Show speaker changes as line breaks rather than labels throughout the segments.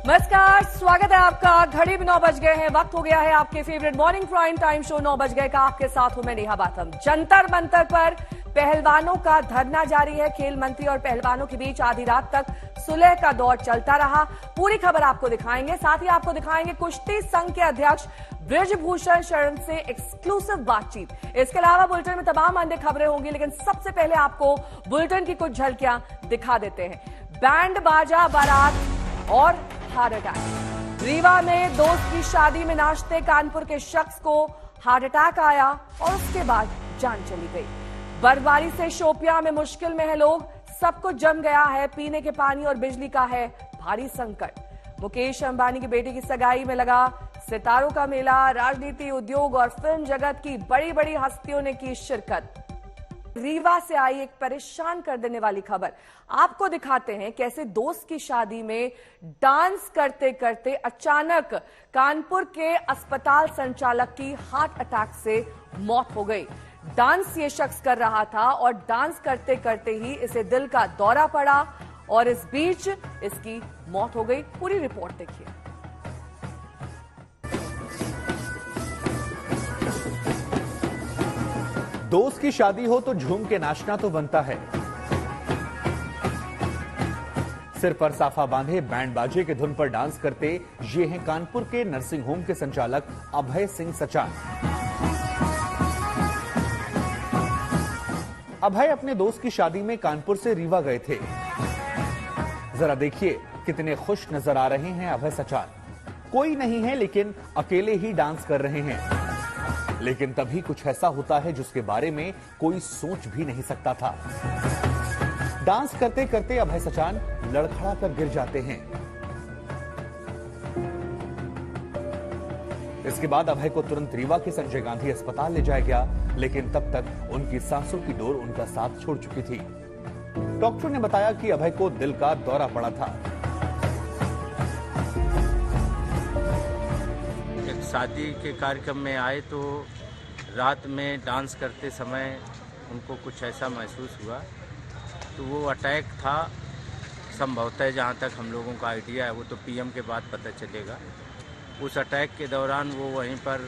नमस्कार, स्वागत है आपका। घड़ी में 9 बज गए हैं। वक्त हो गया है आपके favourite morning prime time show 9 बज गए का। आपके साथ हूं मैं नेहा बाथम। जंतर मंतर पर पहलवानों का धरना जारी है। खेल मंत्री और पहलवानों के बीच आधी रात तक सुलह का दौर चलता रहा। पूरी खबर आपको दिखाएंगे। साथ ही आपको दिखाएंगे कुश्ती संघ के अध्यक्ष बृजभूषण शरण से एक्सक्लूसिव बातचीत। इसके अलावा बुलेटिन में तमाम अन्य खबरें होंगी, लेकिन सबसे पहले आपको बुलेटिन की कुछ झलकियां दिखा देते हैं। बैंड बाजा, बारात और हार्ट अटैक। रीवा में दोस्त की शादी में नाचते कानपुर के शख्स को हार्ट अटैक आया और उसके बाद जान चली गई। बर्फबारी से शोपियां में मुश्किल में है लोग। सब कुछ जम गया है। पीने के पानी और बिजली का है भारी संकट। मुकेश अंबानी की बेटी की सगाई में लगा सितारों का मेला। राजनीति, उद्योग और फिल्म जगत की बड़ी बड़ी हस्तियों ने की शिरकत। रीवा से आई एक परेशान कर देने वाली खबर। आपको दिखाते हैं कैसे दोस्त की शादी में डांस करते करते अचानक कानपुर के अस्पताल संचालक की हार्ट अटैक से मौत हो गई। डांस ये शख्स कर रहा था और डांस करते करते ही इसे दिल का दौरा पड़ा और इस बीच इसकी मौत हो गई। पूरी रिपोर्ट देखिए।
दोस्त की शादी हो तो झूम के नाचना तो बनता है। सिर पर साफा बांधे बैंड बाजे के धुन पर डांस करते ये हैं कानपुर के नर्सिंग होम के संचालक अभय सिंह सचान। अभय अपने दोस्त की शादी में कानपुर से रीवा गए थे। जरा देखिए कितने खुश नजर आ रहे हैं अभय सचान। कोई नहीं है लेकिन अकेले ही डांस कर रहे हैं। लेकिन तभी कुछ ऐसा होता है जिसके बारे में कोई सोच भी नहीं सकता था। डांस करते करते अभय सचान लड़खड़ा कर गिर जाते हैं। इसके बाद अभय को तुरंत रीवा के संजय गांधी अस्पताल ले जाया गया, लेकिन तब तक उनकी सांसों की डोर उनका साथ छोड़ चुकी थी। डॉक्टर ने बताया कि अभय को दिल का दौरा पड़ा था।
शादी के कार्यक्रम में आए तो रात में डांस करते समय उनको कुछ ऐसा महसूस हुआ, तो वो अटैक था संभवतः। जहाँ तक हम लोगों का आइडिया है, वो तो पीएम के बाद पता चलेगा। उस अटैक के दौरान वो वहीं पर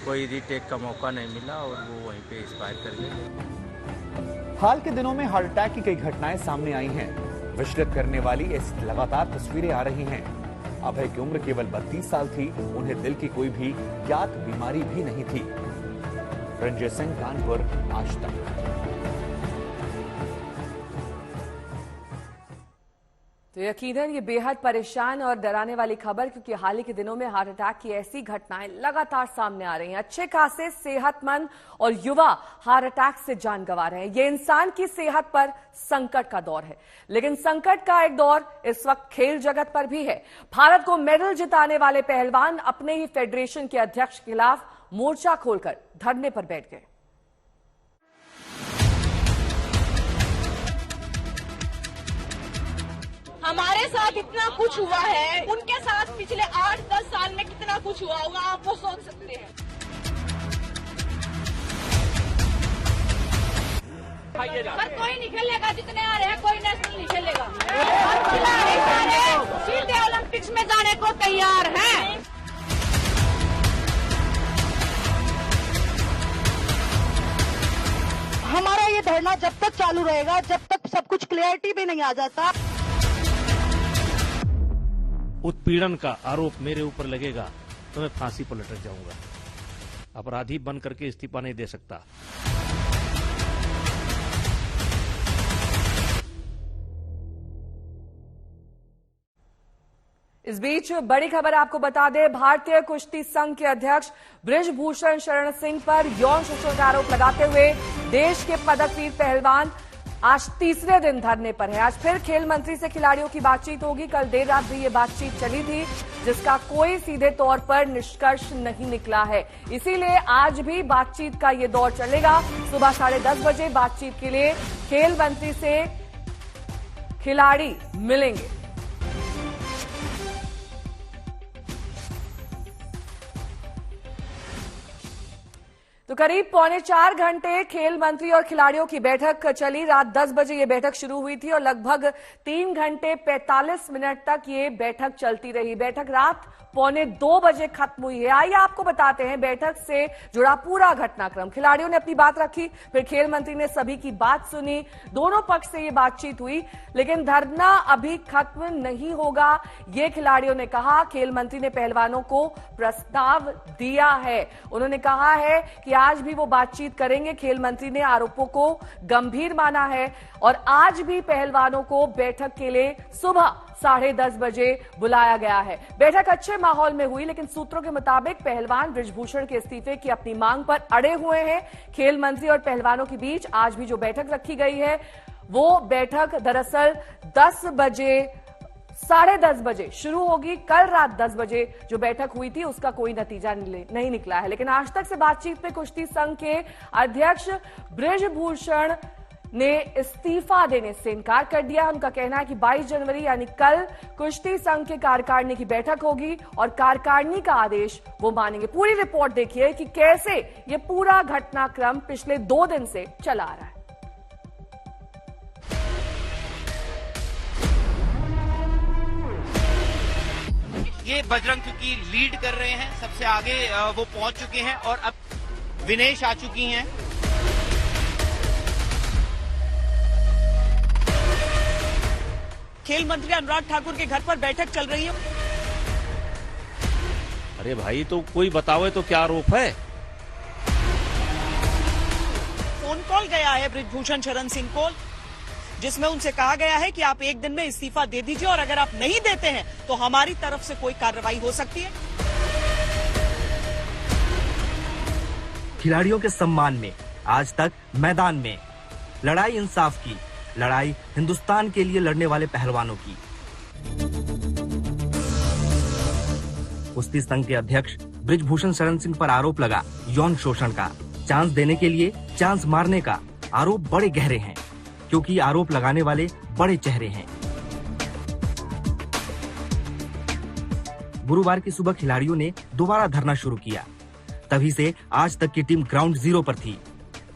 कोई रीटेक का मौका नहीं मिला और वो वहीं पे एक्सपायर कर गए।
हाल के दिनों में हार्ट अटैक की कई घटनाएं सामने आई हैं। विचलित करने वाली ऐसी लगातार तस्वीरें आ रही हैं। अभय की उम्र केवल 32 साल थी। उन्हें दिल की कोई भी ज्ञात बीमारी भी नहीं थी। रंजय सिंह, कानपुर, आज तक।
तो यकीनन ये बेहद परेशान और डराने वाली खबर, क्योंकि हाल ही के दिनों में हार्ट अटैक की ऐसी घटनाएं लगातार सामने आ रही हैं। अच्छे खासे सेहतमंद और युवा हार्ट अटैक से जान गंवा रहे हैं। ये इंसान की सेहत पर संकट का दौर है, लेकिन संकट का एक दौर इस वक्त खेल जगत पर भी है। भारत को मेडल जिताने वाले पहलवान अपने ही फेडरेशन के अध्यक्ष के खिलाफ मोर्चा खोलकर धरने पर बैठ गए।
हमारे साथ इतना कुछ हुआ है, उनके साथ पिछले 8-10 साल में कितना कुछ हुआ होगा, आप वो सोच सकते हैं। पर कोई नहीं खेलेगा, जितने आ रहे हैं कोई नेशनल नहीं खेलेगा। सीधे ओलंपिक्स में जाने को तैयार हैं। हमारा ये धरना जब तक चालू रहेगा, जब तक सब कुछ क्लियरिटी भी नहीं आ जाता।
उत्पीड़न का आरोप मेरे ऊपर लगेगा तो मैं फांसी पर लटक जाऊंगा। अपराधी बन करके इस्तीफा नहीं दे सकता।
इस बीच बड़ी खबर आपको बता दें, भारतीय कुश्ती संघ के अध्यक्ष बृजभूषण शरण सिंह पर यौन शोषण का आरोप लगाते हुए देश के पदकवीर पहलवान आज तीसरे दिन धरने पर है। आज फिर खेल मंत्री से खिलाड़ियों की बातचीत होगी। कल देर रात भी ये बातचीत चली थी, जिसका कोई सीधे तौर पर निष्कर्ष नहीं निकला है। इसीलिए आज भी बातचीत का ये दौर चलेगा। सुबह 10:30 बजे बातचीत के लिए खेल मंत्री से खिलाड़ी मिलेंगे। तो तो करीब 3.25 घंटे खेल मंत्री और खिलाड़ियों की बैठक चली। रात 10 बजे ये बैठक शुरू हुई थी और लगभग 3 घंटे 45 मिनट तक ये बैठक चलती रही। बैठक रात 1:45 बजे खत्म हुई है। आइए आपको बताते हैं बैठक से जुड़ा पूरा घटनाक्रम। खिलाड़ियों ने अपनी बात रखी, फिर खेल मंत्री ने सभी की बात सुनी। दोनों पक्ष से ये बातचीत हुई, लेकिन धरना अभी खत्म नहीं होगा, ये खिलाड़ियों ने कहा। खेल मंत्री ने पहलवानों को प्रस्ताव दिया है। उन्होंने कहा है कि आज भी वो बातचीत करेंगे। खेल मंत्री ने आरोपों को गंभीर माना है और आज भी पहलवानों को बैठक के लिए सुबह 10:30 बजे बुलाया गया है। बैठक अच्छे माहौल में हुई, लेकिन सूत्रों के मुताबिक पहलवान बृजभूषण के इस्तीफे की अपनी मांग पर अड़े हुए हैं। खेल मंत्री और पहलवानों के बीच आज भी जो बैठक रखी गई है, वो बैठक दरअसल 10 बजे 10:30 बजे शुरू होगी। कल रात 10 बजे जो बैठक हुई थी उसका कोई नतीजा नहीं निकला है। लेकिन आज तक से बातचीत में कुश्ती संघ के अध्यक्ष बृजभूषण ने इस्तीफा देने से इनकार कर दिया। उनका कहना है कि 22 जनवरी यानी कल कुश्ती संघ के कार्यकारिणी की बैठक होगी और कार्यकारिणी का आदेश वो मानेंगे। पूरी रिपोर्ट देखिए कि कैसे ये पूरा घटनाक्रम पिछले 2 दिन से चला आ रहा है।
ये बजरंग की लीड कर रहे हैं, सबसे आगे वो पहुंच चुके हैं और अब विनेश आ चुकी हैं।
खेल मंत्री अनुराग ठाकुर के घर पर बैठक चल रही है।
अरे भाई, तो कोई बतावे तो क्या आरोप है?
फोन कॉल गया है बृजभूषण शरण सिंह को, जिसमें उनसे कहा गया है कि आप 1 दिन में इस्तीफा दे दीजिए और अगर आप नहीं देते हैं तो हमारी तरफ से कोई कार्रवाई हो सकती है।
खिलाड़ियों के सम्मान में आज तक मैदान में लड़ाई इंसाफ की, लड़ाई हिंदुस्तान के लिए लड़ने वाले पहलवानों की। कुश्ती संघ के अध्यक्ष बृजभूषण शरण सिंह पर आरोप लगा यौन शोषण का। चांस देने के लिए चांस मारने का आरोप बड़े गहरे हैं, क्योंकि आरोप लगाने वाले बड़े चेहरे हैं। गुरुवार की सुबह खिलाड़ियों ने दोबारा धरना शुरू किया। तभी से आज तक की टीम ग्राउंड जीरो पर थी।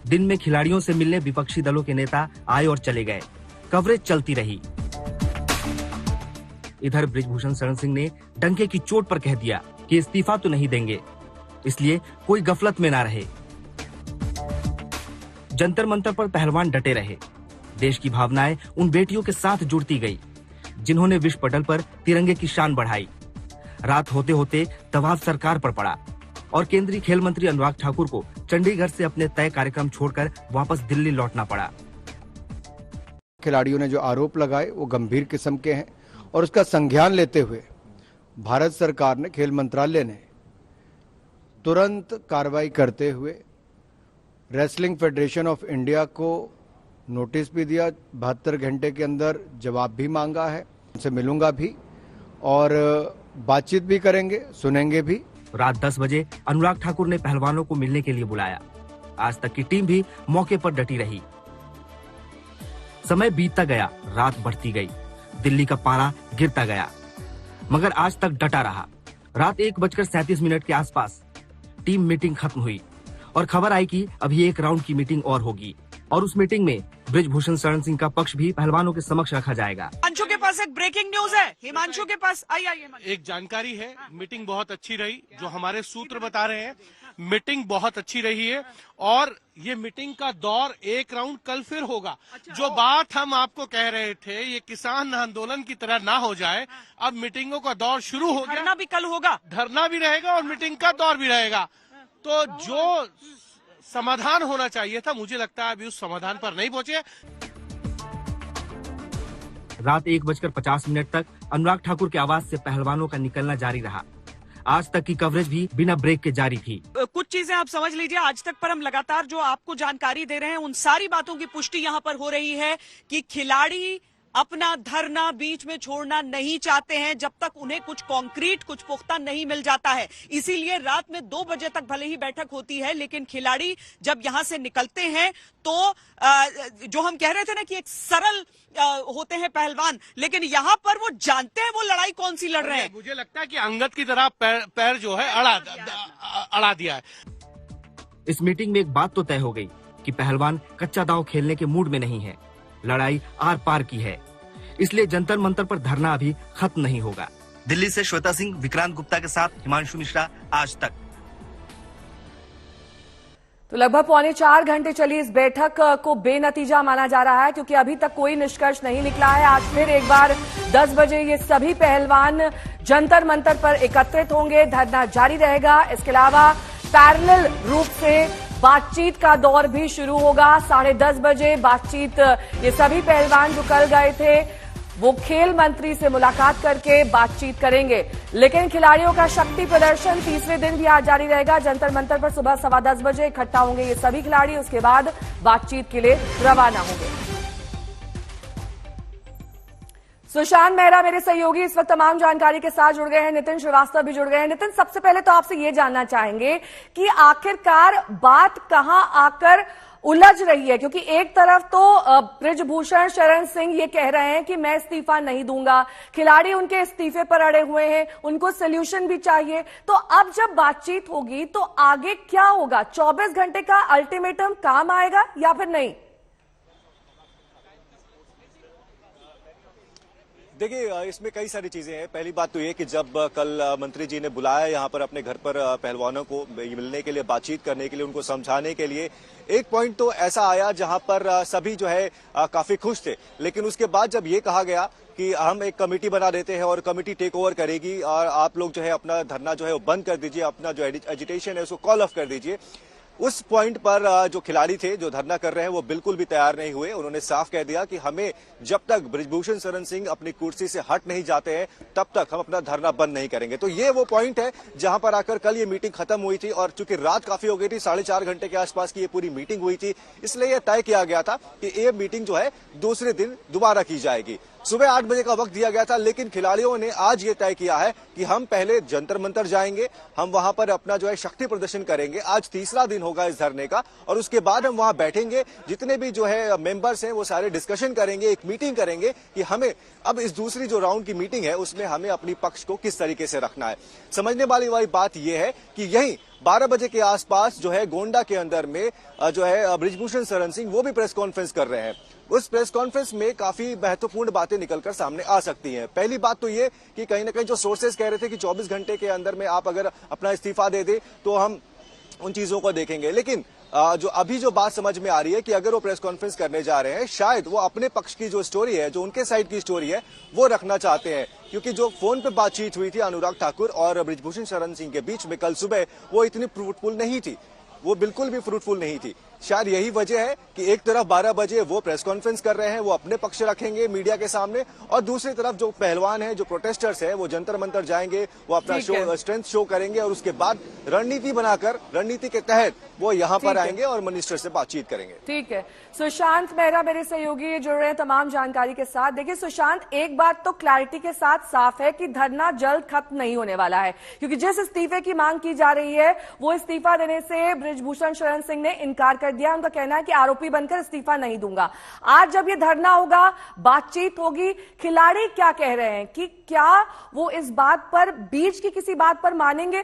दिन में खिलाड़ियों से मिलने विपक्षी दलों के नेता आए और चले गए। कवरेज चलती रही। इधर बृजभूषण शरण सिंह ने डंके की चोट पर कह दिया कि इस्तीफा तो नहीं देंगे, इसलिए कोई गफलत में ना रहे। जंतर मंतर पर पहलवान डटे रहे। देश की भावनाएं उन बेटियों के साथ जुड़ती गई जिन्होंने विश्व पटल पर तिरंगे की शान बढ़ाई। रात होते होते दबाव सरकार पर पड़ा और केंद्रीय खेल मंत्री अनुराग ठाकुर को चंडीगढ़ से अपने तय कार्यक्रम छोड़कर वापस दिल्ली लौटना पड़ा।
खिलाड़ियों ने जो आरोप लगाए वो गंभीर किस्म के हैं और उसका संज्ञान लेते हुए भारत सरकार ने, खेल मंत्रालय ने तुरंत कार्रवाई करते हुए रेसलिंग फेडरेशन ऑफ इंडिया को नोटिस भी दिया। 72 घंटे के अंदर जवाब भी मांगा है। उनसे मिलूंगा भी और बातचीत भी करेंगे, सुनेंगे भी।
रात 10 बजे अनुराग ठाकुर ने पहलवानों को मिलने के लिए बुलाया। आज तक की टीम भी मौके पर डटी रही। समय बीतता गया, रात बढ़ती गई, दिल्ली का पारा गिरता गया, मगर आज तक डटा रहा। रात 1:37 के आसपास टीम मीटिंग खत्म हुई और खबर आई कि अभी एक राउंड की मीटिंग और होगी और उस मीटिंग में बृजभूषण शरण सिंह का पक्ष भी पहलवानों के समक्ष रखा जाएगा।
हिमांशु के पास एक ब्रेकिंग न्यूज है। हिमांशु के पास आइए।
एक जानकारी है, मीटिंग बहुत अच्छी रही। जो हमारे सूत्र बता रहे हैं, मीटिंग बहुत अच्छी रही है और ये मीटिंग का दौर एक राउंड कल फिर होगा। जो बात हम आपको कह रहे थे, ये किसान आंदोलन की तरह ना हो जाए, अब मीटिंगों का दौर शुरू हो गया।
धरना भी कल होगा,
धरना भी रहेगा और मीटिंग का दौर भी रहेगा। तो जो समाधान होना चाहिए था, मुझे लगता है अभी उस समाधान पर नहीं पहुंचे।
रात 1:50 तक अनुराग ठाकुर के आवाज से पहलवानों का निकलना जारी रहा। आज तक की कवरेज भी बिना ब्रेक के जारी थी।
कुछ चीजें आप समझ लीजिए, आज तक पर हम लगातार जो आपको जानकारी दे रहे हैं, उन सारी बातों की पुष्टि यहाँ पर हो रही है कि खिलाड़ी अपना धरना बीच में छोड़ना नहीं चाहते हैं जब तक उन्हें कुछ कॉन्क्रीट, कुछ पुख्ता नहीं मिल जाता है। इसीलिए रात में 2 बजे तक भले ही बैठक होती है, लेकिन खिलाड़ी जब यहां से निकलते हैं तो जो हम कह रहे थे ना कि एक सरल होते हैं पहलवान, लेकिन यहां पर वो जानते हैं वो लड़ाई कौन सी लड़ रहे हैं।
मुझे लगता है कि अंगद की तरह पैर जो है अड़ा दिया है।
इस मीटिंग में एक बात तो तय हो गई कि पहलवान कच्चा दांव खेलने के मूड में नहीं है, लड़ाई आर पार की है, इसलिए जंतर मंतर पर धरना अभी खत्म नहीं होगा। दिल्ली से श्वेता सिंह, विक्रांत गुप्ता के साथ हिमांशु मिश्रा, आज तक।
तो लगभग 3.25 चली इस बैठक को बेनतीजा माना जा रहा है, क्योंकि अभी तक कोई निष्कर्ष नहीं निकला है। आज फिर एक बार 10 बजे ये सभी पहलवान जंतर मंतर पर एकत्रित होंगे, धरना जारी रहेगा। इसके अलावा पैरेलल रूप से बातचीत का दौर भी शुरू होगा। 10:30 बजे बातचीत, ये सभी पहलवान जो कल गए थे वो खेल मंत्री से मुलाकात करके बातचीत करेंगे। लेकिन खिलाड़ियों का शक्ति प्रदर्शन तीसरे दिन भी आज जारी रहेगा। जंतर मंतर पर सुबह 10:15 बजे इकट्ठा होंगे ये सभी खिलाड़ी, उसके बाद बातचीत के लिए रवाना होंगे। सुशांत मेहरा मेरे सहयोगी इस वक्त तमाम जानकारी के साथ जुड़ गए हैं, नितिन श्रीवास्तव भी जुड़ गए हैं। नितिन, सबसे पहले तो आपसे ये जानना चाहेंगे कि आखिरकार बात कहां आकर उलझ रही है, क्योंकि एक तरफ तो बृजभूषण शरण सिंह ये कह रहे हैं कि मैं इस्तीफा नहीं दूंगा, खिलाड़ी उनके इस्तीफे पर अड़े हुए हैं, उनको सोल्यूशन भी चाहिए। तो अब जब बातचीत होगी तो आगे क्या होगा? 24 घंटे का अल्टीमेटम काम आएगा या फिर नहीं?
देखिए, इसमें कई सारी चीजें हैं। पहली बात तो ये कि जब कल मंत्री जी ने बुलाया यहाँ पर अपने घर पर पहलवानों को मिलने के लिए, बातचीत करने के लिए, उनको समझाने के लिए, एक पॉइंट तो ऐसा आया जहां पर सभी जो है काफी खुश थे। लेकिन उसके बाद जब ये कहा गया कि हम एक कमेटी बना देते हैं और कमेटी टेक ओवर करेगी और आप लोग जो है अपना धरना जो है वो बंद कर दीजिए, अपना जो एजिटेशन है उसको कॉल ऑफ कर दीजिए, उस पॉइंट पर जो खिलाड़ी थे जो धरना कर रहे हैं वो बिल्कुल भी तैयार नहीं हुए। उन्होंने साफ कह दिया कि हमें जब तक बृजभूषण शरण सिंह अपनी कुर्सी से हट नहीं जाते हैं तब तक हम अपना धरना बंद नहीं करेंगे। तो ये वो पॉइंट है जहां पर आकर कल ये मीटिंग खत्म हुई थी, और चूंकि रात काफी हो गई थी, 4.5 घंटे के आसपास की ये पूरी मीटिंग हुई थी, इसलिए यह तय किया गया था कि ये मीटिंग जो है दूसरे दिन दोबारा की जाएगी। सुबह 8 बजे का वक्त दिया गया था, लेकिन खिलाड़ियों ने आज ये तय किया है कि हम पहले जंतर मंतर जाएंगे, हम वहां पर अपना जो है शक्ति प्रदर्शन करेंगे। आज तीसरा दिन होगा इस धरने का, और उसके बाद हम वहां बैठेंगे, जितने भी जो है मेंबर्स हैं वो सारे डिस्कशन करेंगे, एक मीटिंग करेंगे कि हमें अब इस दूसरी जो राउंड की मीटिंग है उसमें हमें अपनी पक्ष को किस तरीके से रखना है। समझने वाली बात यह है कि यही 12 बजे के आसपास जो है गोंडा के अंदर में जो है बृजभूषण शरण सिंह वो भी प्रेस कॉन्फ्रेंस कर रहे हैं। उस प्रेस कॉन्फ्रेंस में काफी महत्वपूर्ण बातें निकलकर सामने आ सकती हैं। पहली बात तो ये कि कहीं ना कहीं जो सोर्सेज कह रहे थे कि 24 घंटे के अंदर में आप अगर अपना इस्तीफा दे दे तो हम उन चीजों को देखेंगे, लेकिन जो अभी जो बात समझ में आ रही है कि अगर वो प्रेस कॉन्फ्रेंस करने जा रहे हैं, शायद वो अपने पक्ष की जो स्टोरी है, जो उनके साइड की स्टोरी है, वो रखना चाहते हैं। क्योंकि जो फोन पे बातचीत हुई थी अनुराग ठाकुर और बृजभूषण शरण सिंह के बीच में कल सुबह, वो इतनी फ्रूटफुल नहीं थी, वो बिल्कुल भी फ्रूटफुल नहीं थी। शायद यही वजह है कि एक तरफ 12 बजे वो प्रेस कॉन्फ्रेंस कर रहे हैं, वो अपने पक्ष रखेंगे मीडिया के सामने, और दूसरी तरफ जो पहलवान हैं, जो प्रोटेस्टर्स हैं, वो जंतर मंतर जाएंगे, वो अपना स्ट्रेंथ शो करेंगे, और उसके बाद रणनीति बनाकर, रणनीति के तहत वो यहाँ पर आएंगे और मिनिस्टर से बातचीत करेंगे।
ठीक है, सुशांत मेहरा मेरे सहयोगी जुड़ रहे हैं तमाम जानकारी के साथ। देखिए सुशांत, एक बात तो क्लैरिटी के साथ साफ है कि धरना जल्द खत्म नहीं होने वाला है, क्योंकि जिस इस्तीफे की मांग की जा रही है वो इस्तीफा देने से बृजभूषण शरण सिंह ने इनकार कर दिया। उनका कहना है कि आरोपी बनकर इस्तीफा नहीं दूंगा। आज जब ये धरना होगा, बातचीत होगी, खिलाड़ी क्या कह रहे हैं कि क्या वो इस बात पर, बीच की किसी बात पर मानेंगे?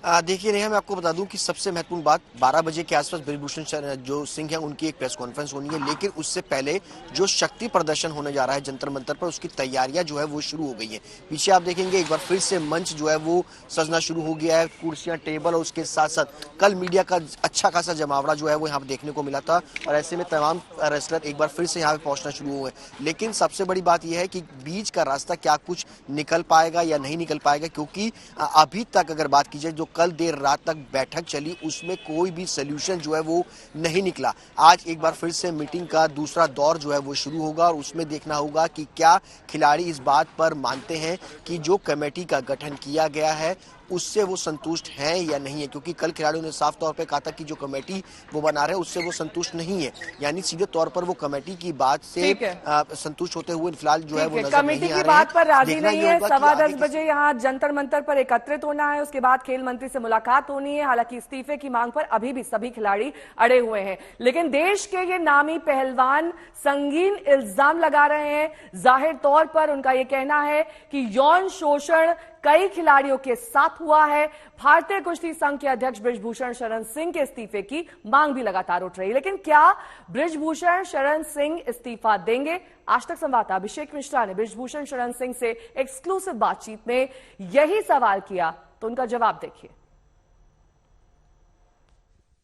देखिए नेहा, मैं आपको बता दूं कि सबसे महत्वपूर्ण बात 12 बजे के आसपास बृजभूषण जो सिंह है उनकी एक प्रेस कॉन्फ्रेंस होनी है, लेकिन उससे पहले जो शक्ति प्रदर्शन होने जा रहा है जंतर मंतर पर, उसकी तैयारियां जो है वो शुरू हो गई है। पीछे आप देखेंगे एक बार फिर से मंच जो है वो सजना शुरू हो गया है, कुर्सियां, टेबल, और उसके साथ साथ कल मीडिया का अच्छा खासा जमावड़ा जो है वो यहाँ पर देखने को मिला था, और ऐसे में तमाम रेसलर एक बार फिर से यहाँ पे पहुंचना शुरू हुए। लेकिन सबसे बड़ी बात यह है कि बीच का रास्ता क्या कुछ निकल पाएगा या नहीं निकल पाएगा, क्योंकि अभी तक अगर बात की जाए जो कल देर रात तक बैठक चली उसमें कोई भी सलूशन जो है वो नहीं निकला। आज एक बार फिर से मीटिंग का दूसरा दौर जो है वो शुरू होगा, और उसमें देखना होगा कि क्या खिलाड़ी इस बात पर मानते हैं कि जो कमेटी का गठन किया गया है उससे वो संतुष्ट हैं या नहीं है, क्योंकि कल खिलाड़ियों ने साफ तौर पे कहा था कि जो कमेटी वो बना रहे हैं उससे वो संतुष्ट नहीं है, यानी सीधे तौर पर वो कमेटी की बात से संतुष्ट होते हुए फिलहाल जो है वो नजर
कमेटी की बात पर राजी नहीं है। 10:15 बजे यहाँ जंतर मंतर पर एकत्रित होना है, उसके बाद खेल मंत्री से मुलाकात होनी है। हालांकि इस्तीफे की मांग पर अभी भी सभी खिलाड़ी अड़े हुए हैं, लेकिन देश के ये नामी पहलवान संगीन इल्जाम लगा रहे हैं। जाहिर तौर पर उनका ये कहना है कि यौन शोषण कई खिलाड़ियों के साथ हुआ है। भारतीय कुश्ती संघ के अध्यक्ष बृजभूषण शरण सिंह के इस्तीफे की मांग भी लगातार उठ रही, लेकिन क्या बृजभूषण शरण सिंह इस्तीफा देंगे? आज तक संवाददाता अभिषेक मिश्रा ने बृजभूषण शरण सिंह से एक्सक्लूसिव बातचीत में यही सवाल किया, तो उनका जवाब देखिए।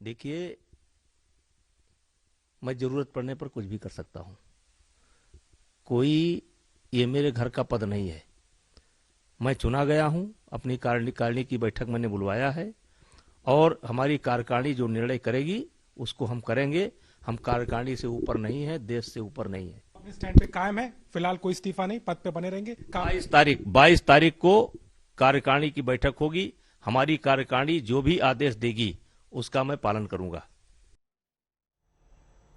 देखिए, मैं जरूरत पड़ने पर कुछ भी कर सकता हूं। कोई ये मेरे घर का पद नहीं है। मैं चुना गया हूं, अपनी कार्यकारिणी की बैठक मैंने बुलवाया है और हमारी कार्यकारिणी जो निर्णय करेगी उसको हम करेंगे। हम कार्यकारिणी से ऊपर नहीं है, देश से ऊपर नहीं है।
अपने स्टैंड पे कायम है, फिलहाल कोई इस्तीफा नहीं, पद पे बने रहेंगे।
22 तारीख को कार्यकारिणी की बैठक होगी। हमारी कार्यकारिणी जो भी आदेश देगी उसका मैं पालन करूंगा।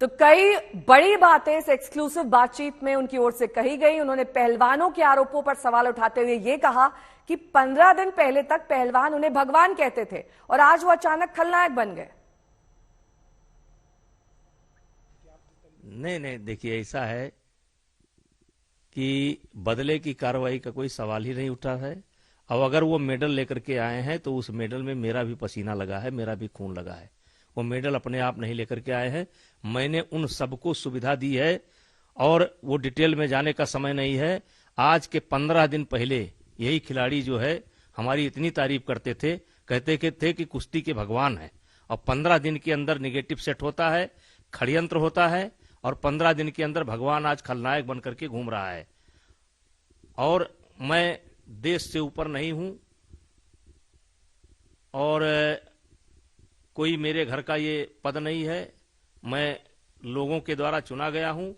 तो कई बड़ी बातें इस एक्सक्लूसिव बातचीत में उनकी ओर से कही गई। उन्होंने पहलवानों के आरोपों पर सवाल उठाते हुए यह कहा कि 15 दिन पहले तक पहलवान उन्हें भगवान कहते थे और आज वो अचानक खलनायक बन गए।
नहीं, देखिए, ऐसा है कि बदले की कार्रवाई का कोई सवाल ही नहीं उठा है। अब अगर वो मेडल लेकर के आए हैं तो उस मेडल में मेरा भी पसीना लगा है, मेरा भी खून लगा है। वो मेडल अपने आप नहीं लेकर के आए हैं। मैंने उन सबको सुविधा दी है और वो डिटेल में जाने का समय नहीं है। आज के 15 दिन पहले यही खिलाड़ी जो है हमारी इतनी तारीफ करते थे, कहते थे कि कुश्ती के भगवान है, और 15 दिन के अंदर निगेटिव सेट होता है, षड्यंत्र होता है, और 15 दिन के अंदर भगवान आज खलनायक बन करके घूम रहा है। और मैं देश से ऊपर नहीं हूं और कोई मेरे घर का ये पद नहीं है। मैं लोगों के द्वारा चुना गया हूं।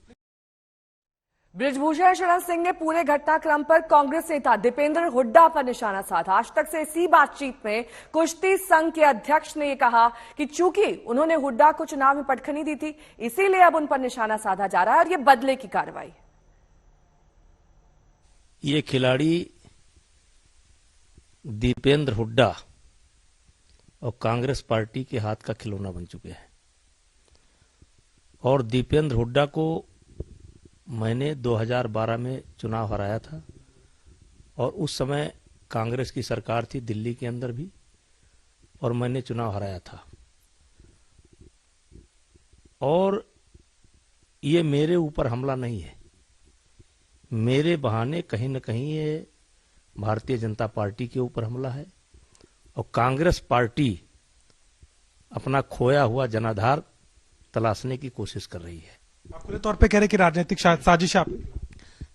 बृजभूषण शरण सिंह ने पूरे घटनाक्रम पर कांग्रेस नेता दीपेंद्र हुड्डा पर निशाना साधा। आज तक से इसी बातचीत में कुश्ती संघ के अध्यक्ष ने यह कहा कि चूंकि उन्होंने हुड्डा को चुनाव में पटखनी दी थी, इसीलिए अब उन पर निशाना साधा जा रहा है और यह बदले की कार्रवाई।
ये खिलाड़ी दीपेंद्र हुड्डा और कांग्रेस पार्टी के हाथ का खिलौना बन चुके हैं। और दीपेंद्र हुड्डा को मैंने 2012 में चुनाव हराया था और उस समय कांग्रेस की सरकार थी दिल्ली के अंदर भी, और मैंने चुनाव हराया था। और ये मेरे ऊपर हमला नहीं है। मेरे बहाने कहीं न कहीं ये भारतीय जनता पार्टी के ऊपर हमला है और कांग्रेस पार्टी अपना खोया हुआ जनाधार तलाशने की कोशिश कर रही है।
आप खुले तौर पे कह रहे कि राजनीतिक साजिश आप।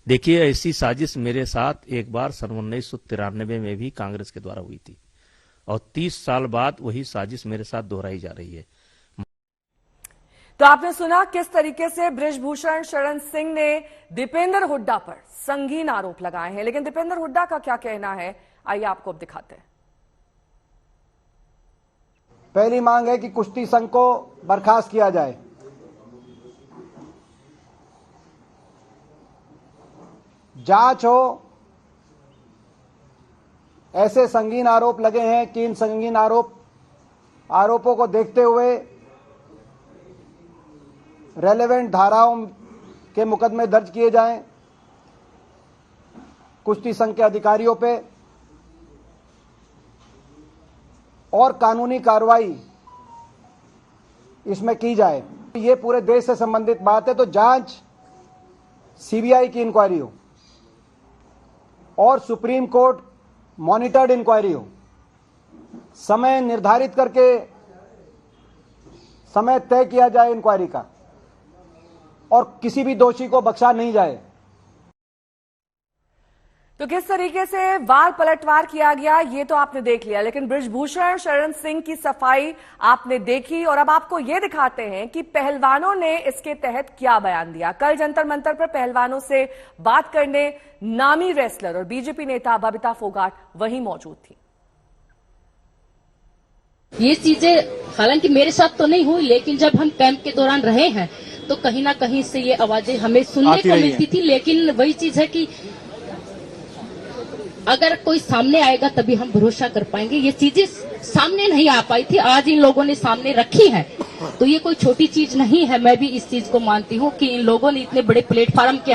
देखिए, ऐसी साजिश मेरे साथ एक बार सन 1993 में भी कांग्रेस के द्वारा हुई थी और 30 साल बाद वही साजिश मेरे साथ दोहराई जा रही है।
तो आपने सुना किस तरीके से बृजभूषण शरण सिंह ने दीपेंद्र हुड्डा पर संगीन आरोप लगाए हैं, लेकिन दीपेंद्र हुड्डा का क्या कहना है, आइए आपको अब दिखाते हैं।
पहली मांग है कि कुश्ती संघ को बर्खास्त किया जाए। जांच हो। ऐसे संगीन आरोप लगे हैं कि इन संगीन आरोपों को देखते हुए रेलेवेंट धाराओं के मुकदमे दर्ज किए जाएं कुश्ती संघ के अधिकारियों पे और कानूनी कार्रवाई इसमें की जाए। ये पूरे देश से संबंधित बात है, तो जांच सीबीआई की इंक्वायरी हो और सुप्रीम कोर्ट मॉनिटर्ड इंक्वायरी हो। समय निर्धारित करके समय तय किया जाए इंक्वायरी का और किसी भी दोषी को बख्शा नहीं जाए।
तो किस तरीके से वार पलटवार किया गया ये तो आपने देख लिया, लेकिन बृजभूषण शरण सिंह की सफाई आपने देखी और अब आपको ये दिखाते हैं कि पहलवानों ने इसके तहत क्या बयान दिया। कल जंतर मंतर पर पहलवानों से बात करने नामी रेसलर और बीजेपी नेता बबीता फोगाट वहीं मौजूद थी।
ये चीजें हालांकि मेरे साथ तो नहीं हुई, लेकिन जब हम कैंप के दौरान रहे हैं तो कहीं ना कहीं से ये आवाजें हमें सुनने को मिलती थी। लेकिन वही चीज है कि अगर कोई सामने आएगा तभी हम भरोसा कर पाएंगे। ये चीजें सामने नहीं आ पाई थी, आज इन लोगों ने सामने रखी है, तो ये कोई छोटी चीज नहीं है। मैं भी इस चीज को मानती हूँ कि इन लोगों ने इतने बड़े प्लेटफॉर्म के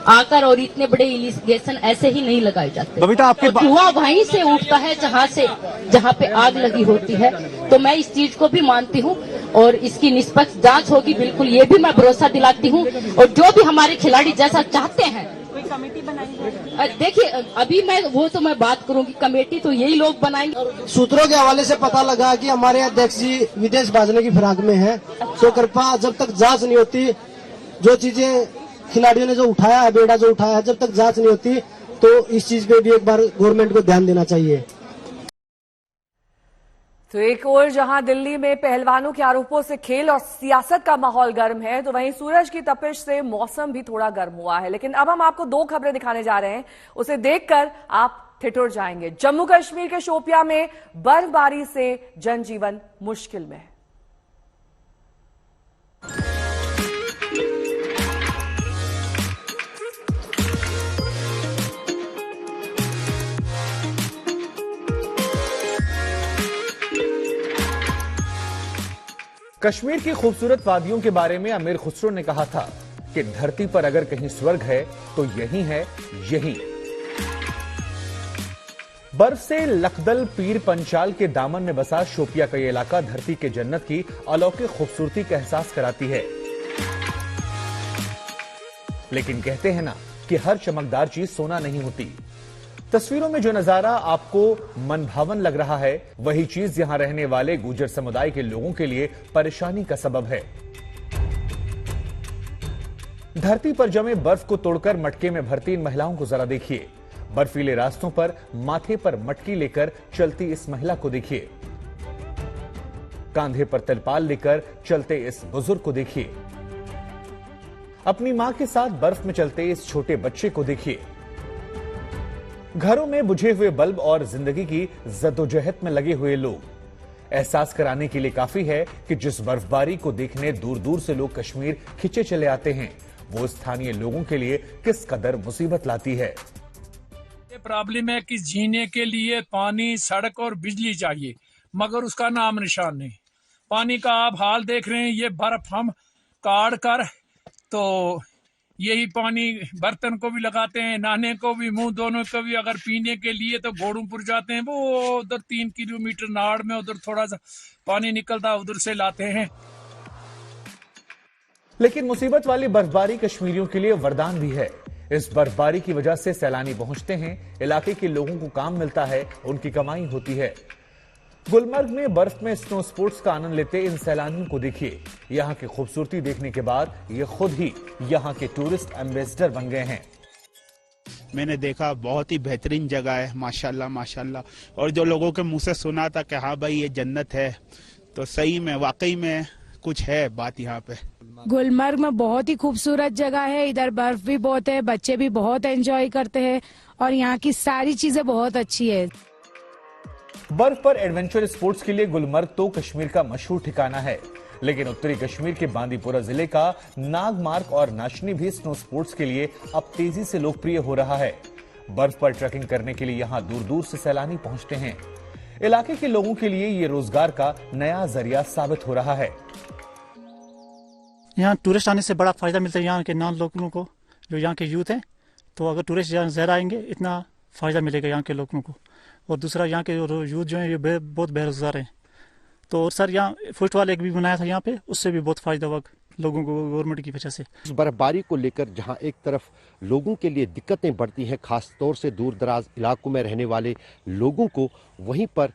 आकर और इतने बड़े एलिगेशन ऐसे ही नहीं लगाए जाते।
बबीता, आपके
तो धुआं वहीं से उठता है जहाँ पे आग लगी होती है। तो मैं इस चीज को भी मानती हूँ और इसकी निष्पक्ष जांच होगी, बिल्कुल ये भी मैं भरोसा दिलाती हूँ। और जो भी हमारे खिलाड़ी जैसा चाहते हैं, कोई कमेटी बनाई है? देखिए अभी मैं बात करूंगी, कमेटी तो यही लोग बनाएंगे।
सूत्रों के हवाले से पता लगा कि हमारे अध्यक्ष जी विदेश भाजने की फिराक में हैं। तो कृपया जब तक जांच नहीं होती, जो चीजें खिलाड़ियों ने जो उठाया है, बेड़ा जो उठाया है, जब तक जांच नहीं होती तो इस चीज पे भी एक बार गवर्नमेंट को ध्यान देना चाहिए।
तो एक ओर जहां दिल्ली में पहलवानों के आरोपों से खेल और सियासत का माहौल गर्म है, तो वहीं सूरज की तपिश से मौसम भी थोड़ा गर्म हुआ है। लेकिन अब हम आपको दो खबरें दिखाने जा रहे हैं, उसे देखकर आप ठिठुर जाएंगे। जम्मू कश्मीर के शोपियां में बर्फबारी से जनजीवन मुश्किल में है।
कश्मीर की खूबसूरत वादियों के बारे में अमीर खुसरो ने कहा था कि धरती पर अगर कहीं स्वर्ग है तो यही है, यही। बर्फ से लखदल पीर पंचाल के दामन में बसा शोपिया का ये इलाका धरती के जन्नत की अलौकिक खूबसूरती का एहसास कराती है। लेकिन कहते हैं ना कि हर चमकदार चीज सोना नहीं होती। तस्वीरों में जो नजारा आपको मनभावन लग रहा है, वही चीज यहां रहने वाले गुर्जर समुदाय के लोगों के लिए परेशानी का सबब है। धरती पर जमे बर्फ को तोड़कर मटके में भरती इन महिलाओं को जरा देखिए। बर्फीले रास्तों पर माथे पर मटकी लेकर चलती इस महिला को देखिए। कांधे पर तिरपाल लेकर चलते इस बुजुर्ग को देखिए। अपनी मां के साथ बर्फ में चलते इस छोटे बच्चे को देखिए। घरों में बुझे हुए बल्ब और जिंदगी की जद्दोजहद में लगे हुए लोग। एहसास कराने के लिए काफी है कि जिस बर्फबारी को देखने दूर दूर से लोग कश्मीर खिंचे चले आते हैं, वो स्थानीय लोगों के लिए किस कदर मुसीबत लाती है।
ये प्रॉब्लम है कि जीने के लिए पानी, सड़क और बिजली चाहिए, मगर उसका नाम निशान नहीं। पानी का आप हाल देख रहे हैं, ये बर्फ हम काट कर तो यही पानी बर्तन को भी लगाते हैं, नहाने को भी, मुंह धोने को भी। अगर पीने के लिए तो घोड़ूपुर जाते हैं, वो उधर 3 किलोमीटर नाड़ में उधर थोड़ा सा पानी निकलता, उधर से लाते हैं।
लेकिन मुसीबत वाली बर्फबारी कश्मीरियों के लिए वरदान भी है। इस बर्फबारी की वजह से सैलानी पहुंचते हैं, इलाके के लोगों को काम मिलता है, उनकी कमाई होती है। गुलमर्ग में बर्फ में स्नो स्पोर्ट्स का आनंद लेते इन सैलानियों को देखिए। यहां की खूबसूरती देखने के बाद ये खुद ही यहां के टूरिस्ट एम्बेसडर बन गए हैं।
मैंने देखा, बहुत ही बेहतरीन जगह है, माशाल्लाह माशाल्लाह। और जो लोगों के मुंह से सुना था कि हाँ भाई ये जन्नत है, तो सही में वाकई में कुछ है बात यहाँ पे।
गुलमर्ग में बहुत ही खूबसूरत जगह है, इधर बर्फ भी बहुत है, बच्चे भी बहुत एंजॉय करते हैं और यहाँ की सारी चीजें बहुत अच्छी है।
बर्फ पर एडवेंचर स्पोर्ट्स के लिए गुलमर्ग तो कश्मीर का मशहूर ठिकाना है, लेकिन उत्तरी कश्मीर के बांदीपुरा जिले का नागमार्ग और नाशनी भी स्नो स्पोर्ट्स के लिए अब तेजी से लोकप्रिय हो रहा है। बर्फ पर ट्रैकिंग करने के लिए यहां दूर दूर से सैलानी पहुंचते हैं। इलाके के लोगों के लिए ये रोजगार का नया जरिया साबित हो रहा है।
यहाँ टूरिस्ट आने से बड़ा फायदा मिलता है यहाँ के नॉन लोगों को, जो यहाँ के यूथ हैं। तो अगर टूरिस्ट यहाँ ज्यादा आएंगे, इतना फायदा मिलेगा यहाँ के लोगों को। और दूसरा, यहाँ के यूथ जो है ये बहुत बेरोजगार हैं। तो और सर यहाँ फुटबॉल एक भी बनाया था यहाँ पे, उससे भी बहुत फायदा हुआ लोगों को गवर्नमेंट की वजह से।
इस बर्फबारी को लेकर जहाँ एक तरफ लोगों के लिए दिक्कतें बढ़ती हैं, खास तौर से दूर दराज इलाकों में रहने वाले लोगों को, वहीं पर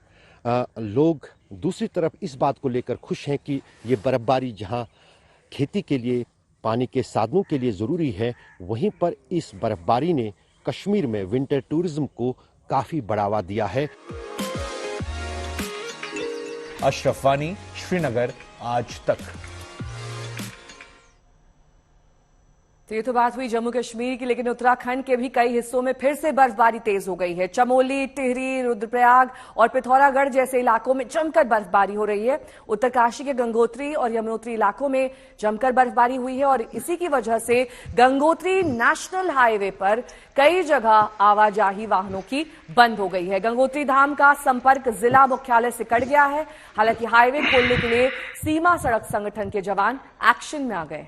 लोग दूसरी तरफ इस बात को लेकर खुश हैं कि ये बर्फबारी जहाँ खेती के लिए, पानी के साधनों के लिए ज़रूरी है, वहीं पर इस बर्फबारी ने कश्मीर में विंटर टूरिज्म को काफी बढ़ावा दिया है।
अशरफ वानी, श्रीनगर, आज तक।
तो ये तो बात हुई जम्मू कश्मीर की, लेकिन उत्तराखंड के भी कई हिस्सों में फिर से बर्फबारी तेज हो गई है। चमोली, टिहरी, रुद्रप्रयाग और पिथौरागढ़ जैसे इलाकों में जमकर बर्फबारी हो रही है। उत्तरकाशी के गंगोत्री और यमुनोत्री इलाकों में जमकर बर्फबारी हुई है और इसी की वजह से गंगोत्री नेशनल हाईवे पर कई जगह आवाजाही वाहनों की बंद हो गई है। गंगोत्री धाम का संपर्क जिला मुख्यालय से कट गया है। हालांकि हाईवे खोलने के लिए सीमा सड़क संगठन के जवान एक्शन में आ गए।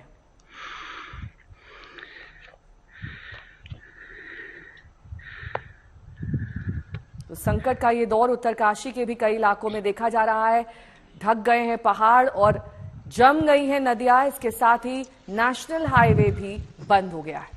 तो संकट का ये दौर उत्तरकाशी के भी कई इलाकों में देखा जा रहा है। ढक गए हैं पहाड़ और जम गई हैं नदियां। इसके साथ ही नेशनल हाईवे भी बंद हो गया है।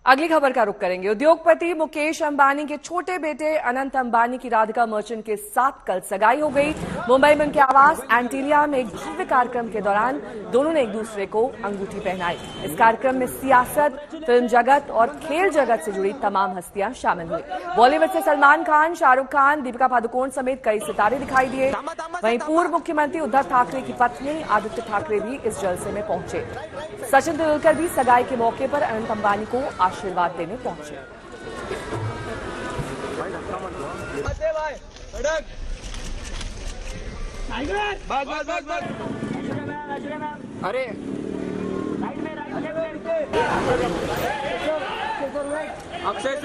अगली खबर का रुख करेंगे। उद्योगपति मुकेश अंबानी के छोटे बेटे अनंत अंबानी की राधिका मर्चेंट के साथ कल सगाई हो गई। मुंबई में उनके आवास एंटीलिया में एक भव्य कार्यक्रम के दौरान दोनों ने एक दूसरे को अंगूठी पहनाई। इस कार्यक्रम में सियासत, फिल्म जगत और खेल जगत से जुड़ी तमाम हस्तियां शामिल हुई। बॉलीवुड से सलमान खान, शाहरुख खान, दीपिका पादुकोण समेत कई सितारे दिखाई दिए। वहीं पूर्व मुख्यमंत्री उद्धव ठाकरे की पत्नी आदित्य ठाकरे भी इस जलसे में पहुंचे। सचिन तेंदुलकर भी सगाई के मौके पर अनंत अंबानी को आशीर्वाद देने पहुंचे।
अरे अक्षय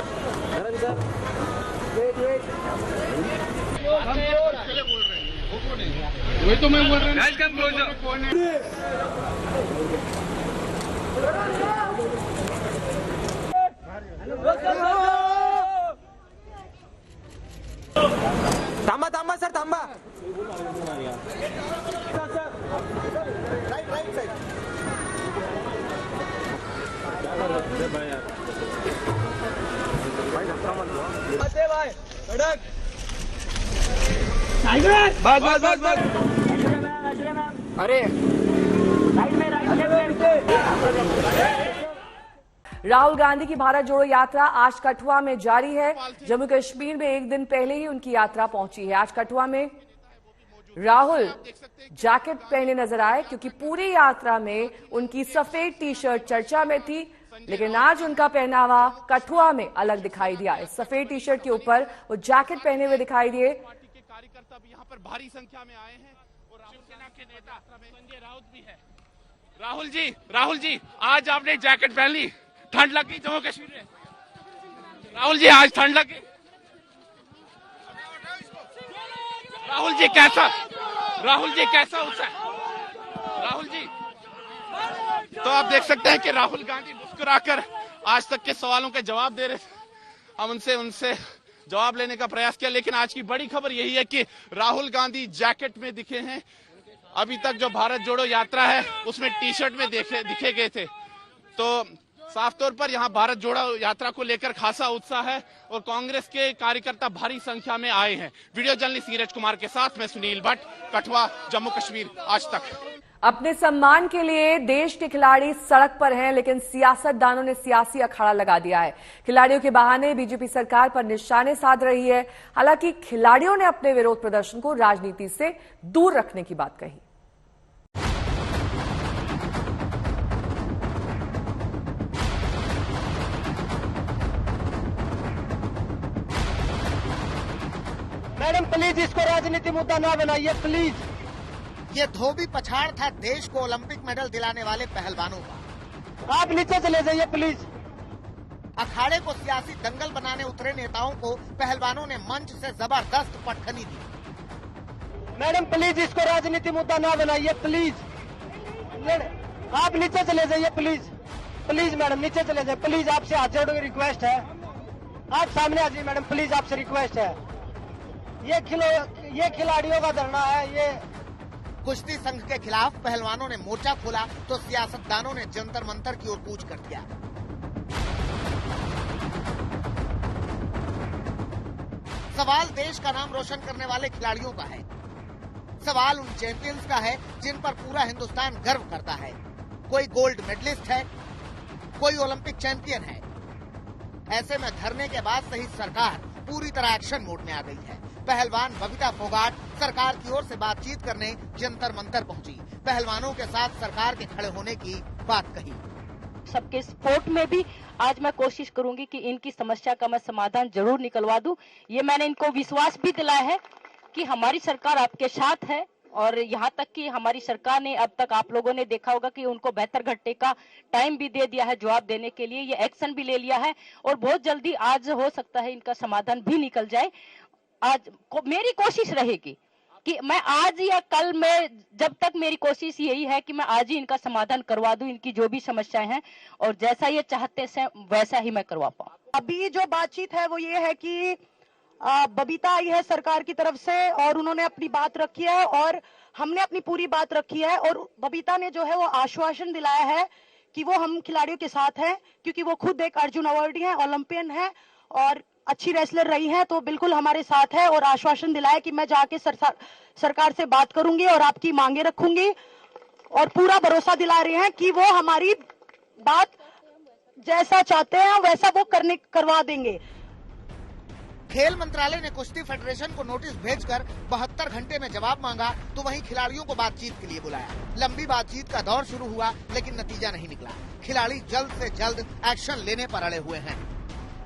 वही तो मैं बोल रहा
थांबा थांबा सर थांबा
अरे राहुल गांधी की भारत जोड़ो यात्रा आज कठुआ में जारी है। जम्मू कश्मीर में एक दिन पहले ही उनकी यात्रा पहुंची है। आज कठुआ में राहुल जैकेट पहने नजर आए क्योंकि पूरी यात्रा में उनकी सफेद टी शर्ट चर्चा में थी, लेकिन आज उनका पहनावा कठुआ में अलग दिखाई दिया। इस सफेद टी शर्ट के ऊपर वो जैकेट पहने हुए दिखाई दिए।
कार्यकर्ता भी यहाँ पर भारी संख्या में आए हैं और शिवसेना के नेता संजय राउत भी है। राहुल जी आज आपने जैकेट पहन ली, ठंड लगी जम्मू कश्मीर में? राहुल जी आज ठंड लगी? राहुल जी कैसा उत्साह? राहुल जी तो आप देख सकते हैं कि राहुल गांधी मुस्कुराकर आज तक के सवालों के जवाब दे रहे थे। हम उनसे जवाब लेने का प्रयास किया, लेकिन आज की बड़ी खबर यही है कि राहुल गांधी जैकेट में दिखे हैं। अभी तक जो भारत जोड़ो यात्रा है उसमें टी शर्ट में दिखे गए थे। तो साफ तौर पर यहाँ भारत जोड़ो यात्रा को लेकर खासा उत्साह है और कांग्रेस के कार्यकर्ता भारी संख्या में आए हैं। वीडियो जर्नलिस्ट नीरज कुमार के साथ मैं सुनील भट्ट, कठुआ, जम्मू कश्मीर, आज तक।
अपने सम्मान के लिए देश के खिलाड़ी सड़क पर हैं, लेकिन सियासतदानों ने सियासी अखाड़ा लगा दिया है। खिलाड़ियों के बहाने बीजेपी सरकार पर निशाने साध रही है। हालांकि खिलाड़ियों ने अपने विरोध प्रदर्शन को राजनीति से दूर रखने की बात कही।
मैडम प्लीज इसको राजनीति मुद्दा ना बनाइए प्लीज।
ये धोबी पछाड़ था देश को ओलंपिक मेडल दिलाने वाले पहलवानों का।
आप नीचे चले जाइए प्लीज।
अखाड़े को सियासी दंगल बनाने उतरे नेताओं को पहलवानों ने मंच से जबरदस्त पटखनी दी।
मैडम प्लीज इसको राजनीति मुद्दा ना बनाइए प्लीज। आप नीचे चले जाइए प्लीज। प्लीज मैडम नीचे चले जाइए प्लीज। आपसे हाथ जोड़ के रिक्वेस्ट है, आप सामने आ जाइए मैडम प्लीज, आपसे रिक्वेस्ट है। ये खिलाड़ियों का धरना है। ये
कुश्ती संघ के खिलाफ पहलवानों ने मोर्चा खोला तो सियासतदानों ने जंतर मंतर की ओर कूच कर दिया। सवाल देश का नाम रोशन करने वाले खिलाड़ियों का है। सवाल उन चैंपियंस का है जिन पर पूरा हिंदुस्तान गर्व करता है। कोई गोल्ड मेडलिस्ट है, कोई ओलंपिक चैंपियन है। ऐसे में धरने के बाद सही सरकार पूरी तरह एक्शन मोड में आ गई है। पहलवान बबीता फोगाट सरकार की ओर से बातचीत करने जंतर मंतर पहुंची। पहलवानों के साथ सरकार के खड़े होने की बात कही।
सबके सपोर्ट में भी आज मैं कोशिश करूंगी कि इनकी समस्या का मैं समाधान जरूर निकलवा दूं। ये मैंने इनको विश्वास भी दिलाया है कि हमारी सरकार आपके साथ है और यहाँ तक कि हमारी सरकार ने अब तक आप लोगों ने देखा होगा कि उनको बेहतर घंटे का टाइम भी दे दिया है जवाब देने के लिए। ये एक्शन भी ले लिया है और बहुत जल्दी आज हो सकता है इनका समाधान भी निकल जाए। आज मेरी कोशिश रहेगी कि मैं आज या कल में, जब तक मेरी कोशिश यही है कि मैं आज ही इनका समाधान करवा दूं, इनकी जो भी समस्याएं हैं, और जैसा ये चाहते हैं वैसा ही मैं करवा पाऊं।
अभी जो बातचीत है वो ये है कि बबीता आई है सरकार की तरफ से और उन्होंने अपनी बात रखी है और हमने अपनी पूरी बात रखी है, और बबीता ने जो है वो आश्वासन दिलाया है कि वो हम खिलाड़ियों के साथ हैं, क्योंकि वो खुद एक अर्जुन अवार्डी है, ओलंपियन है और अच्छी रेसलर रही है, तो बिल्कुल हमारे साथ है। और आश्वासन दिलाया कि मैं जाके सरकार से बात करूंगी और आपकी मांगे रखूंगी, और पूरा भरोसा दिला रहे हैं कि वो हमारी बात जैसा चाहते हैं वैसा वो करवा देंगे।
खेल मंत्रालय ने कुश्ती फेडरेशन को नोटिस भेजकर 72 घंटे में जवाब मांगा, तो वहीं खिलाड़ियों को बातचीत के लिए बुलाया। लंबी बातचीत का दौर शुरू हुआ, लेकिन नतीजा नहीं निकला। खिलाड़ी जल्द से जल्द एक्शन लेने पर अड़े हुए हैं।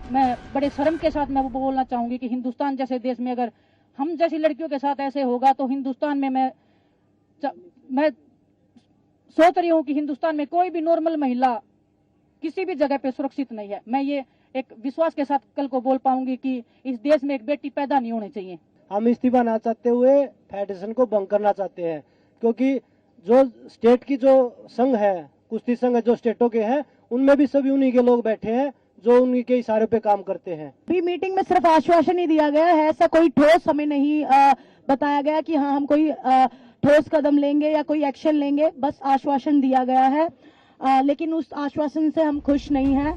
मैं बड़े शर्म के साथ मैं वो बोलना चाहूंगी कि हिंदुस्तान जैसे देश में अगर हम जैसी लड़कियों के साथ ऐसे होगा तो हिंदुस्तान में मैं सोच रही हूँ कि हिंदुस्तान में कोई भी नॉर्मल महिला किसी भी जगह पे सुरक्षित नहीं है। मैं ये एक विश्वास के साथ कल को बोल पाऊंगी कि इस देश में एक बेटी पैदा नहीं होनी चाहिए।
हम इस्तीफा ना चाहते हुए फेडरेशन को भंग करना चाहते हैं, क्योंकि जो स्टेट की जो संघ है, कुश्ती संघ जो स्टेटों के हैं, उनमें भी सभी उन्हीं के लोग बैठे हैं जो उन्हीं के इशारे पे काम करते हैं।
अभी मीटिंग में सिर्फ आश्वासन ही दिया गया है, ऐसा कोई ठोस हमें नहीं बताया गया कि हाँ हम कोई ठोस कदम लेंगे या कोई एक्शन लेंगे। बस आश्वासन दिया गया है, लेकिन उस आश्वासन से हम खुश नहीं हैं।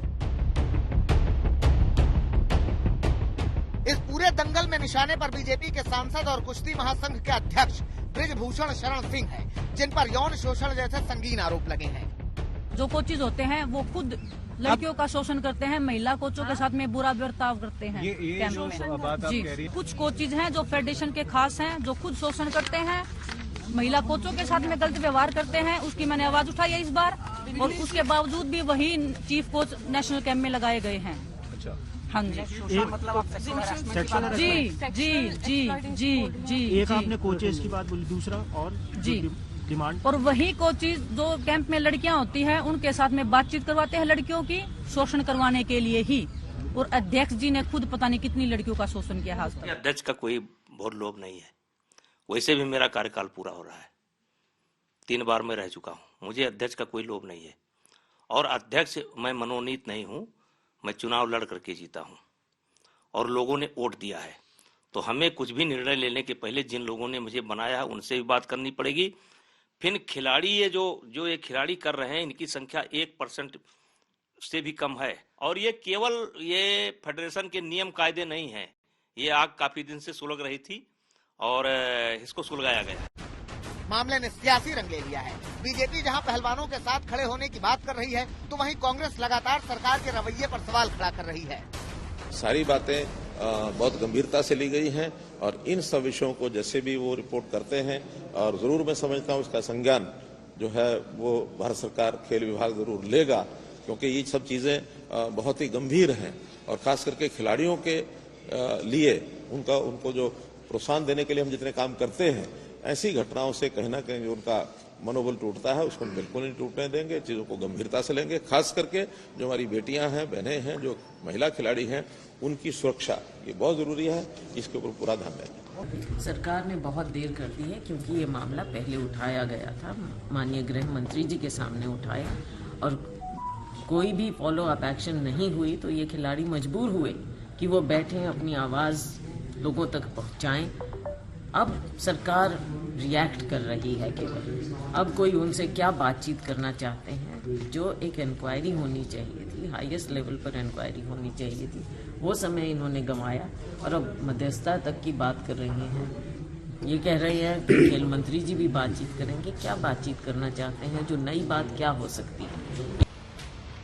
इस पूरे दंगल में निशाने पर बीजेपी के सांसद और कुश्ती महासंघ के अध्यक्ष बृजभूषण शरण सिंह हैं, जिन पर यौन शोषण जैसे संगीन आरोप लगे हैं।
जो कोचेज होते हैं वो खुद लड़कियों का शोषण करते हैं, महिला कोचों के साथ में बुरा बर्ताव करते हैं।
ये जो बात आप कह रही हैं,
कुछ कोचेज हैं जो फेडरेशन के खास हैं, जो खुद शोषण करते हैं, महिला कोचों के साथ में गलत व्यवहार करते हैं। उसकी मैंने आवाज उठाई है इस बार, और उसके बावजूद भी वही चीफ कोच नेशनल कैंप में लगाए गए हैं। हाँ जी, जी।
एक आपने कोचेस की बात बोली, दूसरा और
जी
डिमांड,
और वही कोचेज जो कैंप में लड़कियां होती हैं उनके साथ में बातचीत करवाते हैं लड़कियों की, शोषण करवाने के लिए ही। और अध्यक्ष जी ने खुद पता नहीं कितनी लड़कियों का शोषण किया है।
अध्यक्ष का कोई बहुत लोभ नहीं है, वैसे भी मेरा कार्यकाल पूरा हो रहा है, 3 बार मैं रह चुका हूँ, मुझे अध्यक्ष का कोई लोभ नहीं है। और अध्यक्ष मैं मनोनीत नहीं हूँ, मैं चुनाव लड़ करके जीता हूँ और लोगों ने वोट दिया है, तो हमें कुछ भी निर्णय लेने के पहले जिन लोगों ने मुझे बनाया है उनसे भी बात करनी पड़ेगी। फिर खिलाड़ी ये जो ये खिलाड़ी कर रहे हैं, इनकी संख्या 1% से भी कम है, और ये केवल ये फेडरेशन के नियम कायदे नहीं है। ये आग काफी दिन से सुलग रही थी और इसको सुलगाया गया।
मामले ने सियासी रंग ले लिया है। बीजेपी जहां पहलवानों के साथ खड़े होने की बात कर रही है, तो वहीं कांग्रेस लगातार सरकार के रवैये पर सवाल खड़ा कर रही है।
सारी बातें बहुत गंभीरता से ली गई हैं और इन सब विषयों को जैसे भी वो रिपोर्ट करते हैं, और जरूर मैं समझता हूँ इसका संज्ञान जो है वो भारत सरकार खेल विभाग जरूर लेगा, क्योंकि ये सब चीजें बहुत ही गंभीर हैं और खास करके खिलाड़ियों के लिए उनको जो प्रोत्साहन देने के लिए हम जितने काम करते हैं, ऐसी घटनाओं से कहीं ना कहीं जो उनका मनोबल टूटता है उसको हम बिल्कुल नहीं टूटने देंगे, चीजों को गंभीरता से लेंगे। खास करके जो हमारी बेटियां हैं, बहनें हैं, जो महिला खिलाड़ी हैं, उनकी सुरक्षा ये बहुत जरूरी है, इसके ऊपर पूरा ध्यान देंगे।
सरकार ने बहुत देर कर दी है, क्योंकि ये मामला पहले उठाया गया था, माननीय गृह मंत्री जी के सामने उठाया और कोई भी फॉलो अप एक्शन नहीं हुई, तो ये खिलाड़ी मजबूर हुए कि वो बैठे अपनी आवाज लोगों तक पहुंचाएं। अब सरकार रिएक्ट कर रही है केवल, अब कोई उनसे क्या बातचीत करना चाहते हैं। जो एक इंक्वायरी होनी चाहिए थी, हाईएस्ट लेवल पर इंक्वायरी होनी चाहिए थी, वो समय इन्होंने गंवाया और अब मध्यस्थता तक की बात कर रही हैं। ये कह रहे हैं कि खेल मंत्री जी भी बातचीत करेंगे। क्या बातचीत करना चाहते हैं, जो नई बात क्या हो सकती है।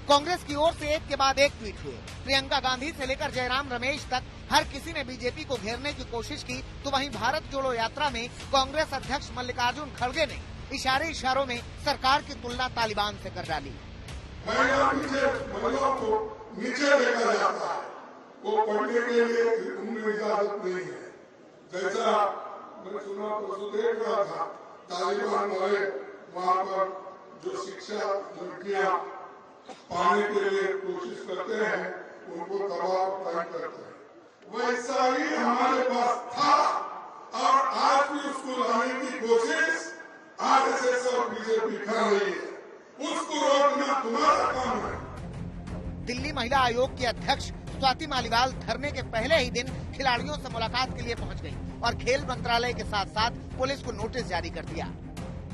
कांग्रेस की ओर से एक के बाद एक ट्वीट हुए। प्रियंका गांधी से लेकर जयराम रमेश तक हर किसी ने बीजेपी को घेरने की कोशिश की, तो वहीं भारत जोड़ो यात्रा में कांग्रेस अध्यक्ष मल्लिकार्जुन खड़गे ने इशारों में सरकार की तुलना तालिबान से कर डाली।
महिलाओं को नीचे देखा जाता है, वो पढ़ने के लिए उनमें इजाजत नहीं है। जैसा मैं चुनाव परसों देख रहा था, तालिबान वाले वहाँ पर जो शिक्षा लड़कियाँ पाने के लिए कोशिश करते हैं, उनको दबाव कायम करते हैं। वैसा ही हमारे पास था और आज भी उसको लाने की कोशिश आरएसएस और बीजेपी कर रही है। उसको रोकना तुम्हारा काम है।
दिल्ली महिला आयोग की अध्यक्ष स्वाति मालीवाल धरने के पहले ही दिन खिलाड़ियों से मुलाकात के लिए पहुंच गई और खेल मंत्रालय के साथ साथ पुलिस को नोटिस जारी कर दिया।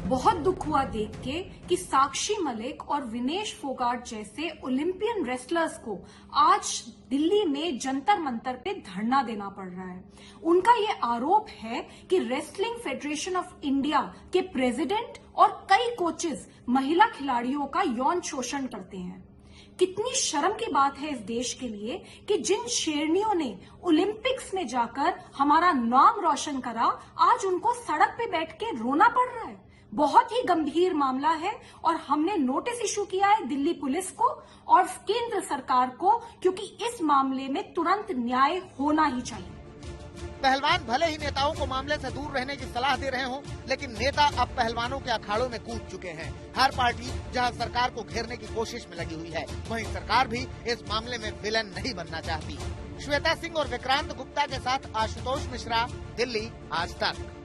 बहुत दुख हुआ देख के कि साक्षी मलिक और विनेश फोगाट जैसे ओलंपियन रेसलर्स को आज दिल्ली में जंतर मंतर पे धरना देना पड़ रहा है। उनका ये आरोप है कि रेसलिंग फेडरेशन ऑफ इंडिया के प्रेसिडेंट और कई कोचेस महिला खिलाड़ियों का यौन शोषण करते हैं। कितनी शर्म की बात है इस देश के लिए कि जिन शेरनियों ने ओलंपिक्स में जाकर हमारा नाम रोशन करा, आज उनको सड़क पे बैठ के रोना पड़ रहा है। बहुत ही गंभीर मामला है और हमने नोटिस इशू किया है दिल्ली पुलिस को और केंद्र सरकार को, क्योंकि इस मामले में तुरंत न्याय होना ही चाहिए।
पहलवान भले ही नेताओं को मामले से दूर रहने की सलाह दे रहे हों, लेकिन नेता अब पहलवानों के अखाड़ों में कूद चुके हैं। हर पार्टी जहां सरकार को घेरने की कोशिश में लगी हुई है, वहीं सरकार भी इस मामले में विलन नहीं बनना चाहती। श्वेता सिंह और विक्रांत गुप्ता के साथ आशुतोष मिश्रा, दिल्ली आज तक।